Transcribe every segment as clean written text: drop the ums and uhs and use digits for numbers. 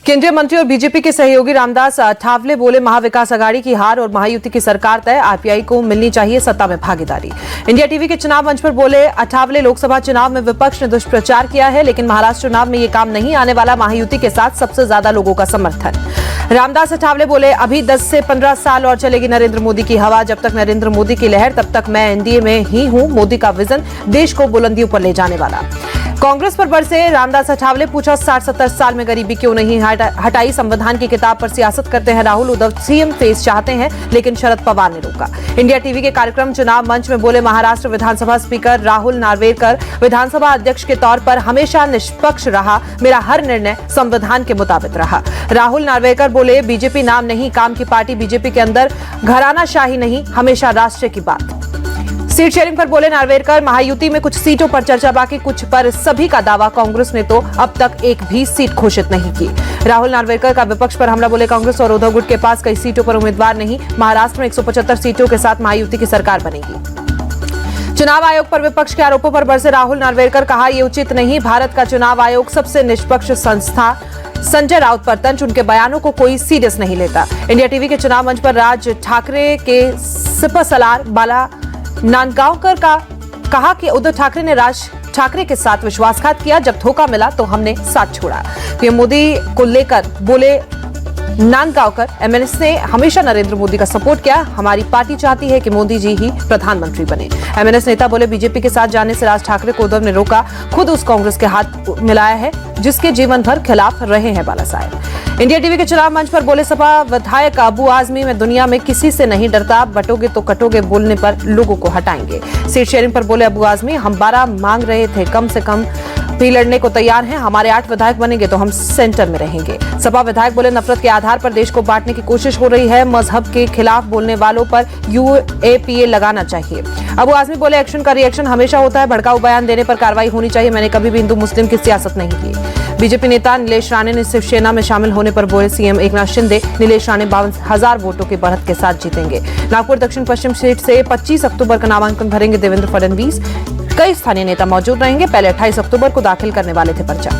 केंद्रीय मंत्री और बीजेपी के सहयोगी रामदास अठावले बोले, महाविकास अघाड़ी की हार और महायुति की सरकार तय, आरपीआई को मिलनी चाहिए सत्ता में भागीदारी। इंडिया टीवी के चुनाव मंच पर बोले अठावले, लोकसभा चुनाव में विपक्ष ने दुष्प्रचार किया है, लेकिन महाराष्ट्र चुनाव में ये काम नहीं आने वाला। महायुति के साथ सबसे ज्यादा लोगों का समर्थन। रामदास अठावले बोले, अभी 10 से 15 साल और चलेगी नरेंद्र मोदी की हवा। जब तक नरेंद्र मोदी की लहर, तब तक मैं एनडीए में ही हूं। मोदी का विजन देश को बुलंदियों पर ले जाने वाला। कांग्रेस पर बरसे रामदास अठावले, पूछा 60-70 साल में गरीबी क्यों नहीं हटाई। संविधान की किताब पर सियासत करते हैं राहुल। उद्धव सीएम फेस चाहते हैं, लेकिन शरद पवार ने रोका। इंडिया टीवी के कार्यक्रम चुनाव मंच में बोले महाराष्ट्र विधानसभा स्पीकर राहुल नार्वेकर, विधानसभा अध्यक्ष के तौर पर हमेशा निष्पक्ष रहा। मेरा हर निर्णय संविधान के मुताबिक रहा। राहुल नार्वेकर बोले, बीजेपी नाम नहीं, काम की पार्टी। बीजेपी के अंदर घरानाशाही नहीं, हमेशा राष्ट्र की बात। सीट शेयरिंग पर बोले नार्वेकर, महायुति में कुछ सीटों पर चर्चा बाकी, कुछ पर सभी का दावा। कांग्रेस ने तो अब तक एक भी सीट घोषित नहीं की। राहुल नार्वेकर का विपक्ष पर हमला, बोले कांग्रेस और उद्धव गुट के पास कई सीटों पर उम्मीदवार नहीं। महाराष्ट्र में 175 सीटों के साथ महायुति की सरकार बनेगी। चुनाव आयोग पर विपक्ष के आरोपों पर बरसे राहुल नार्वेकर, कहा यह उचित नहीं। भारत का चुनाव आयोग सबसे निष्पक्ष संस्था। संजय राउत पर तंज, उनके बयानों को कोई सीरियस नहीं लेता। इंडिया टीवी के चुनाव मंच पर राज ठाकरे के सिपसलार बाला नांदगांवकर का कहा कि उद्धव ठाकरे ने राज ठाकरे के साथ विश्वासघात किया। जब धोखा मिला तो हमने साथ छोड़ा। पीएम मोदी को लेकर बोले नांदगांवकर, एमएनएस ने हमेशा नरेंद्र मोदी का सपोर्ट किया। हमारी पार्टी चाहती है कि मोदी जी ही प्रधानमंत्री बने। एमएनएस नेता बोले, बीजेपी के साथ जाने से राज ठाकरे को उद्धव ने रोका। खुद उस कांग्रेस के हाथ मिलाया है जिसके जीवन भर खिलाफ रहे हैं बाला साहेब। इंडिया टीवी के चुनाव मंच पर बोले सपा विधायक अबू आजमी, मैं दुनिया में किसी से नहीं डरता। बटोगे तो कटोगे, बोलने पर लोगों को हटाएंगे। सीट शेयरिंग पर बोले अबू आजमी, हम 12 मांग रहे थे, कम से कम भी लड़ने को तैयार हैं। हमारे 8 विधायक बनेंगे तो हम सेंटर में रहेंगे। सपा विधायक बोले, नफरत के आधार पर देश को बांटने की कोशिश हो रही है। मजहब के खिलाफ बोलने वालों पर यूएपीए लगाना चाहिए। अबू आजमी बोले, एक्शन का रिएक्शन हमेशा होता है, भड़काऊ बयान देने पर कार्रवाई होनी चाहिए। मैंने कभी भी हिंदू मुस्लिम की सियासत नहीं की। बीजेपी नेता नीलेश राणे ने शिवसेना में शामिल होने पर बोले सीएम एकनाथ शिंदे, नीलेश राणे 52,000 वोटों की बढ़त के साथ जीतेंगे। नागपुर दक्षिण पश्चिम सीट से 25 अक्टूबर का नामांकन भरेंगे देवेंद्र फडणवीस। कई स्थानीय नेता मौजूद रहेंगे। पहले 28 अक्टूबर को दाखिल करने वाले थे पर्चा।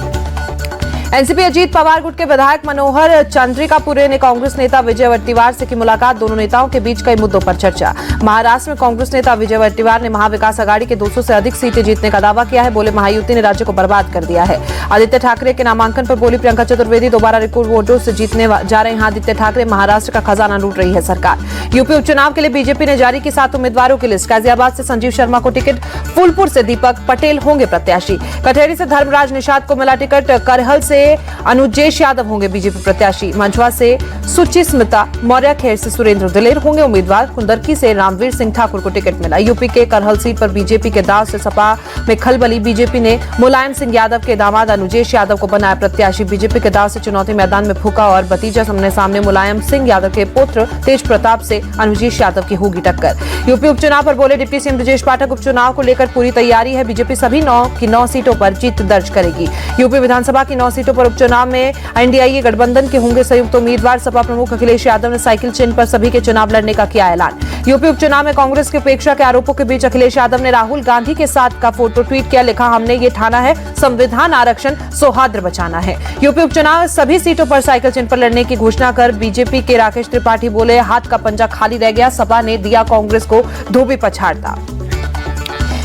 एनसीपी अजीत पवार गुट के विधायक मनोहर चंद्रिकापुरे ने कांग्रेस नेता विजय वट्टीवार से की मुलाकात। दोनों नेताओं के बीच कई मुद्दों पर चर्चा। महाराष्ट्र में कांग्रेस नेता विजय वट्टीवार ने महाविकास अघाड़ी के 200 से अधिक सीटें जीतने का दावा किया है। बोले महायुति ने राज्य को बर्बाद कर दिया है। आदित्य ठाकरे के नामांकन पर बोली प्रियंका चतुर्वेदी, दोबारा रिकॉर्ड वोटों से जीतने जा रहे हैं आदित्य ठाकरे। महाराष्ट्र का खजाना लूट रही है सरकार। यूपी उपचुनाव के लिए बीजेपी ने जारी की 7 उम्मीदवारों की लिस्ट। गाजियाबाद से संजीव शर्मा को टिकट, फूलपुर से दीपक पटेल होंगे प्रत्याशी। कटहरी से धर्मराज निषाद को मिला टिकट। करहल से अनुजेश यादव होंगे बीजेपी प्रत्याशी। मंझवा से सुचिस्मिता मौर्य, खेर से सुरेंद्र दिलेर होंगे उम्मीदवार। कुंदरकी से रामवीर सिंह ठाकुर को टिकट मिला। यूपी के करहल सीट पर बीजेपी के दाव से सपा में खलबली। बीजेपी ने मुलायम सिंह यादव के दामाद अनुजेश यादव को बनाया प्रत्याशी। बीजेपी के दाव से चुनौती मैदान में फूका और भतीजा सामने मुलायम सिंह यादव के पुत्र तेज प्रताप से अनुजेश यादव की होगी टक्कर। यूपी उपचुनाव पर बोले डिप्टी सीएम ब्रजेश पाठक, उपचुनाव को लेकर पूरी तैयारी है। बीजेपी सभी 9 सीटों पर जीत दर्ज करेगी। यूपी विधानसभा की 9 सीटों पर उपचुनाव में एनडीए गठबंधन के होंगे संयुक्त उम्मीदवार। सपा प्रमुख अखिलेश यादव ने साइकिल चिन्ह पर सभी के चुनाव लड़ने का किया ऐलान। यूपी उपचुनाव में कांग्रेस की उपेक्षा के आरोपों के बीच अखिलेश यादव ने राहुल गांधी के साथ का फोटो ट्वीट किया। लिखा, हमने ये ठाना है, संविधान आरक्षण सौहार्द बचाना है। यूपी उपचुनाव सभी सीटों पर साइकिल चिन्ह पर लड़ने की घोषणा कर बीजेपी के राकेश त्रिपाठी बोले, हाथ का पंजा खाली रह गया। सपा ने दिया कांग्रेस को धोबी पछाड़ता।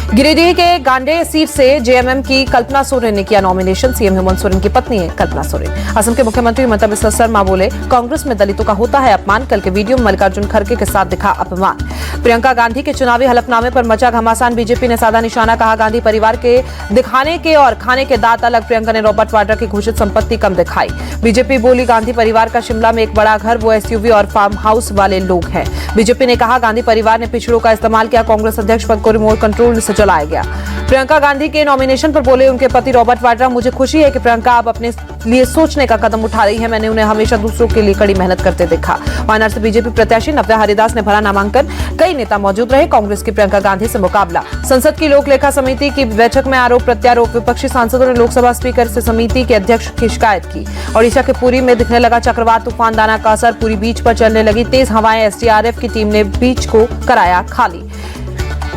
गिरिडीह के गांडे सीट से जेएमएम की कल्पना सोरेन ने किया नॉमिनेशन। सीएम हेमंत सोरेन की पत्नी है कल्पना सोरेन। असम के मुख्यमंत्री हिमंता बिस्वा शर्मा बोले, कांग्रेस में दलितों का होता है अपमान। कल के वीडियो में मल्लिकार्जुन खड़गे के साथ दिखा अपमान। प्रियंका गांधी के चुनावी हलफनामे पर मचा घमासान। बीजेपी ने साधा निशाना, कहा गांधी परिवार के दिखाने के और खाने के दांत अलग। प्रियंका ने रॉबर्ट वाड्रा की घोषित संपत्ति कम दिखाई। बीजेपी बोली, गांधी परिवार का शिमला में एक बड़ा घर, वो एसयूवी और फार्म हाउस वाले लोग हैं। बीजेपी ने कहा गांधी परिवार ने पिछड़ों का इस्तेमाल किया। कांग्रेस अध्यक्ष पद को रिमोट कंट्रोल से चलाया गया। प्रियंका गांधी के नॉमिनेशन पर बोले उनके पति रॉबर्ट वाड्रा, मुझे खुशी है कि प्रियंका अब अपने लिए सोचने का कदम उठा रही है। मैंने उन्हें हमेशा दूसरों के लिए कड़ी मेहनत करते देखा। वायनाड से बीजेपी प्रत्याशी नव्या हरिदास ने भरा नामांकन। कई नेता मौजूद रहे। कांग्रेस की प्रियंका गांधी से मुकाबला। संसद की लोक लेखा समिति की बैठक में आरोप प्रत्यारोप। विपक्षी सांसदों ने लोकसभा स्पीकर से समिति के अध्यक्ष की शिकायत की। ओडिशा के पुरी में दिखने लगा चक्रवात तूफान दाना का असर। पूरी बीच पर चलने लगी तेज हवाएं। एसडीआरएफ की टीम ने बीच को कराया खाली।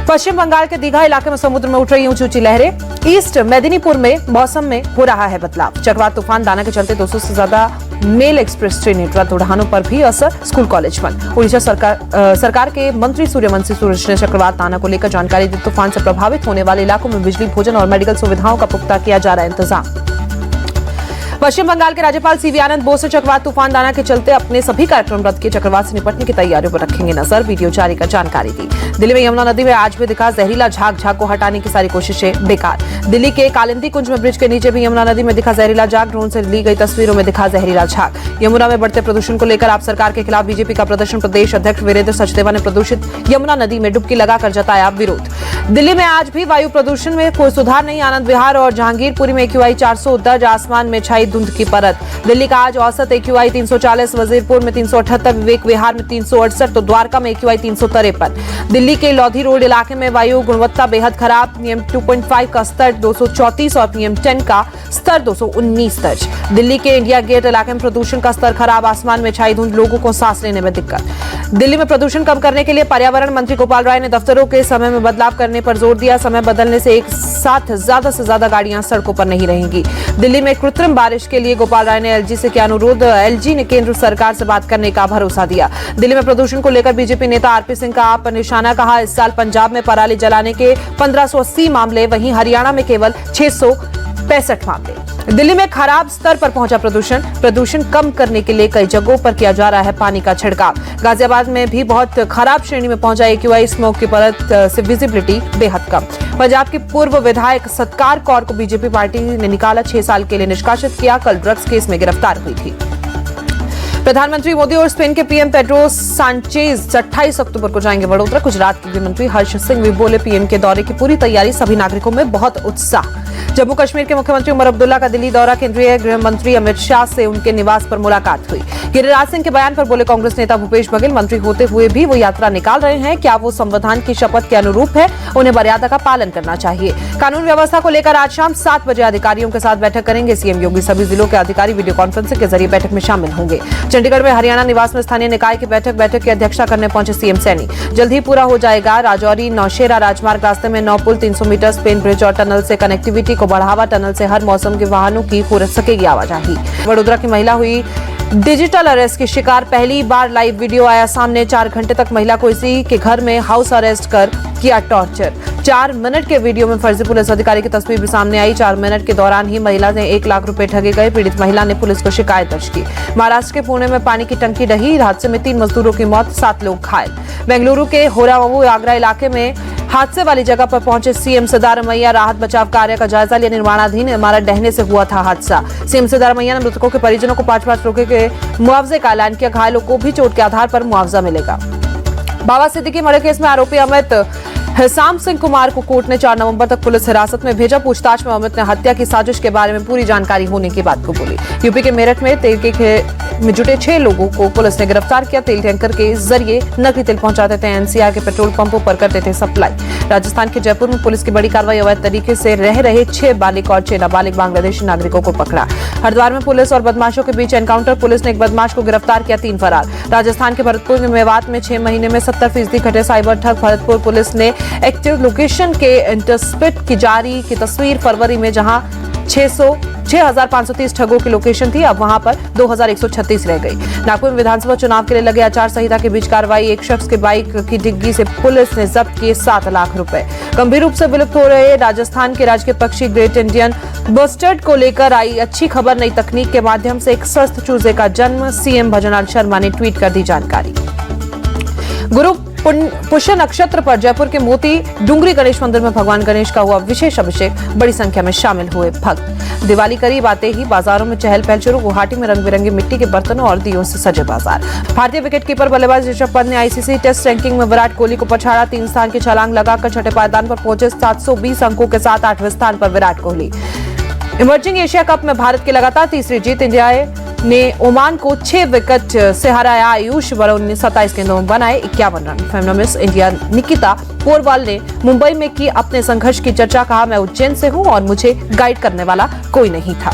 पश्चिम बंगाल के दीघा इलाके में समुद्र में उठ रही ऊंची ऊंची लहरें। ईस्ट मेदिनीपुर में मौसम में हो रहा है बदलाव। चक्रवात तूफान दाना के चलते 200 से ज्यादा मेल एक्सप्रेस ट्रेन तुरंत उड़ानों पर भी असर, स्कूल कॉलेज बंद। उड़ीसा सरकार के मंत्री सूर्यवंशी सूरज ने चक्रवात ताना को लेकर जानकारी दी। तूफान से प्रभावित होने वाले इलाकों में बिजली, भोजन और मेडिकल सुविधाओं का पुख्ता किया जा रहा है इंतजाम। पश्चिम बंगाल के राज्यपाल सीवी आनंद बोस ने चक्रवात तूफान दाना के चलते अपने सभी कार्यक्रम रद्द किए। चक्रवात से निपटने की तैयारियों पर रखेंगे नजर, वीडियो जारी कर जानकारी दी। दिल्ली में यमुना नदी में आज भी दिखा जहरीला झाग, झाग को हटाने की सारी कोशिशें बेकार। दिल्ली के कालिंदी कुंज में ब्रिज के नीचे भी यमुना नदी में दिखा जहरीला झाग, ड्रोन से ली गई तस्वीरों में दिखा जहरीला झाग। यमुना में बढ़ते प्रदूषण को लेकर आप सरकार के खिलाफ बीजेपी का प्रदर्शन, प्रदेश अध्यक्ष वीरेंद्र सचदेवा ने प्रदूषित यमुना नदी में डुबकी लगाकर जताया विरोध। दिल्ली में आज भी वायु प्रदूषण में कोई सुधार नहीं, आनंद विहार और जहांगीरपुरी में AQI 400 दर्ज, आसमान में छाई धुंध की परत। दिल्ली का आज औसत AQI 340, वजीरपुर में 378, विवेक विहार में 368 तो द्वारका में AQI 353। दिल्ली के लौधी रोड इलाके में वायु गुणवत्ता बेहद खराब, PM 2.5 का स्तर 234 और PM 10 का स्तर 219 दर्ज। दिल्ली के इंडिया गेट इलाके में प्रदूषण का स्तर खराब, आसमान में छाई धुंध, लोगों को सांस लेने में दिक्कत। दिल्ली में प्रदूषण कम करने के लिए पर्यावरण मंत्री गोपाल राय ने दफ्तरों के समय में बदलाव करने पर जोर दिया। समय बदलने से एक साथ ज्यादा से ज्यादा गाड़ियां सड़कों पर नहीं रहेंगी। दिल्ली में कृत्रिम बारिश के लिए गोपाल राय ने LG से किया अनुरोध, LG ने केंद्र सरकार से बात करने का भरोसा दिया। दिल्ली में प्रदूषण को लेकर बीजेपी नेता RP सिंह का आप पर निशाना, कहा इस साल पंजाब में पराली जलाने के 1580 मामले, वहीं हरियाणा में केवल 665 मामले। दिल्ली में खराब स्तर पर पहुंचा प्रदूषण कम करने के लिए कई जगहों पर किया जा रहा है पानी का छिड़काव। गाजियाबाद में भी बहुत खराब श्रेणी में पहुंचा AQI, स्मोक की परत से विजिबिलिटी बेहद कम। पंजाब की पूर्व विधायक सत्कार कौर को बीजेपी पार्टी ने निकाला, 6 साल के लिए निष्कासित किया, कल ड्रग्स केस में गिरफ्तार हुई थी। प्रधानमंत्री मोदी और स्पेन के PM पेड्रो सांचेज 28 अक्टूबर को जाएंगे वडोदरा। गुजरात के गृह मंत्री हर्ष सिंह भी बोले, PM के दौरे की पूरी तैयारी, सभी नागरिकों में बहुत उत्साह। जम्मू कश्मीर के मुख्यमंत्री उमर अब्दुल्ला का दिल्ली दौरा, केंद्रीय गृह मंत्री अमित शाह से उनके निवास पर मुलाकात हुई। गिरिराज सिंह के बयान पर बोले कांग्रेस नेता भूपेश बघेल, मंत्री होते हुए भी वो यात्रा निकाल रहे हैं, क्या वो संविधान की शपथ के अनुरूप है? उन्हें मर्यादा का पालन करना चाहिए। कानून व्यवस्था को लेकर आज शाम 7 बजे अधिकारियों के साथ बैठक करेंगे सीएम योगी। सभी जिलों के अधिकारी वीडियो कॉन्फ्रेंसिंग के जरिए बैठक में शामिल होंगे। चंडीगढ़ में हरियाणा निवास में स्थानीय निकाय की बैठक की अध्यक्षता करने पहुंचे सीएम सैनी। जल्द ही पूरा हो जाएगा राजौरी नौशेरा राजमार्ग, रास्ते में 9 पुल, 300 मीटर स्पेन ब्रिज और टनल से कनेक्टिविटी को बढ़ावा। टनल से हर मौसम के वाहनों की हो सकेगी आवाजाही। वडोदरा की महिला हुई डिजिटल अरेस्ट की शिकार, पहली बार लाइव वीडियो आया सामने। 4 घंटे तक महिला को इसी के घर में हाउस अरेस्ट कर किया टॉर्चर। 4 मिनट के वीडियो में फर्जी पुलिस अधिकारी की तस्वीर भी सामने आई। 4 मिनट के दौरान ही महिला ने 1 लाख रुपए ठगे गए। पीड़ित महिला ने पुलिस को शिकायत दर्ज की। महाराष्ट्र के पुणे में पानी की टंकी ढही, हादसे में 3 मजदूरों की मौत, 7 लोग घायल। बेंगलुरु के होरावू आगरा इलाके में हादसे वाली जगह पर पहुंचे सीएम सिद्धारमैया, राहत बचाव कार्य का जायजा लिया। निर्माणाधीन इमारत ढहने से हुआ था हादसा। सीएम सिद्धारमैया ने मृतकों के परिजनों को 5-5 रुपए के मुआवजे का ऐलान किया। घायलों को भी चोट के आधार पर मुआवजा मिलेगा। बाबा सिद्दीकी मर्डर केस में आरोपी अमित हिसाम सिंह कुमार को कोर्ट ने 4 नवंबर तक पुलिस हिरासत में भेजा। पूछताछ में अमित ने हत्या की साजिश के बारे में पूरी जानकारी होने की बात को बोली। यूपी के मेरठ में तेल के में जुटे 6 लोगों को पुलिस ने गिरफ्तार किया। तेल टैंकर के जरिए नकली तेल पहुंचाते थे, एनसीआर के पेट्रोल पंपों पर करते थे सप्लाई। राजस्थान के जयपुर में पुलिस की बड़ी कार्रवाई, अवैध तरीके से रह रहे 6 बालिग और 6 नाबालिग बांग्लादेशी नागरिकों को पकड़ा। हरिद्वार में पुलिस और बदमाशों के बीच एनकाउंटर, पुलिस ने एक बदमाश को गिरफ्तार किया, 3 फरार। राजस्थान के भरतपुर में मेवात में 6 महीने में 70% घटे साइबर ठग। भरतपुर पुलिस ने एक्टिव लोकेशन के इंटरस्पिट की जारी की तस्वीर। फरवरी में जहां 6,530 ठगों की लोकेशन थी, अब वहां पर 2,136 रह गई। नागपुर में विधानसभा चुनाव के लिए लगे आचार संहिता के बीच कार्रवाई। एक शख्स के बाइक की डिग्गी से पुलिस ने जब्त किए 7 लाख रुपए। गंभीर रूप से विलुप्त हो रहे राजस्थान के राजकीय पक्षी ग्रेट इंडियन बस्टर्ड को लेकर आई अच्छी खबर। नई तकनीक के माध्यम से एक स्वस्थ चूजे का जन्म, सीएम भजनलाल शर्मा ने ट्वीट कर दी जानकारी। गुरु पुष्य नक्षत्र पर जयपुर के मोती डुंगरी गणेश मंदिर में भगवान गणेश का हुआ विशेष अभिषेक, बड़ी संख्या में शामिल हुए भक्त। दिवाली करीब आते ही बाजारों में चहल पहल शुरू। गुवाहाटी में रंग बिरंगे मिट्टी के बर्तनों और दियों से सजे बाजार। भारतीय विकेटकीपर बल्लेबाज ऋषभ पंत ने आईसीसी टेस्ट रैंकिंग में विराट कोहली को पछाड़ा। 3 स्थान की छलांग लगाकर छठे पायदान पर पहुंचे। 720 अंकों के साथ 8वें स्थान पर Virat Kohli. Emerging Asia cup में भारत की लगातार तीसरी जीत। इंडिया ने ओमान को 6 विकेट से हराया। आयुष वरुण ने 27 गेंदों में बनाए 51 run. Feminist India Nikita Porwal ने मुंबई में की अपने संघर्ष की चर्चा, कहा मैं उज्जैन से हूं और मुझे गाइड करने वाला कोई नहीं था।